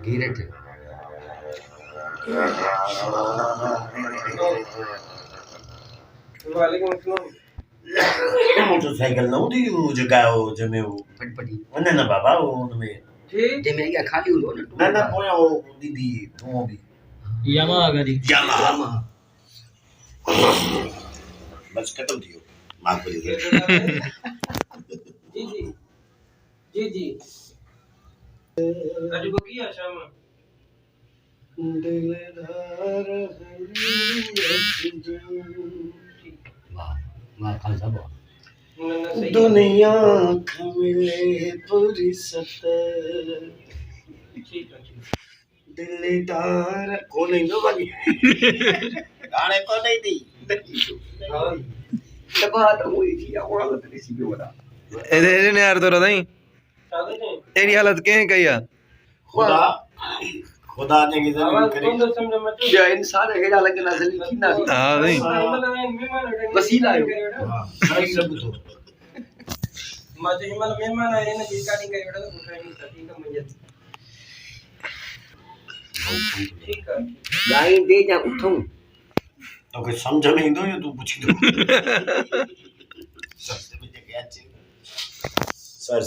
गिरट वालेकुम अस्सलाम। मोटरसाइकिल न हुँदी वो जगह हो जमे वो फटफटी वने न बाबा वो उनमें जी जे में क्या खाली हो ना ना ना पोया वो दीदी वो भी यामा गाड़ी यामा यामा बस खत्म थियो माफ करिए जी जी जी जी आज को किया शाम वाह वाह खालसा वाह दुनिया मिले पूरी सतर ठीक है दिलदार को नहीं नो बाकी गाने को नहीं दी हां दबा तो हुई थी और हालत कैसी भी हो रहा ए ने यार तो रही सादे ने तेरी हालत के कहिया खुदा खुदा ने की जरूर आवाज करे कौन तो समझ मत या इंसान हेड़ा लगना जल्दी थीना हां नहीं मेहमान वसीला है हां सही सब तो माझे हिमाल मेहमान आए ना जी काटिंग करे बेटा तो उठाई ठीक है मुझे ठीक है गाय दे जा उठूं तो कुछ समझ में इंदो या तू पूछी दो सर से मुझे क्या चाहिए सर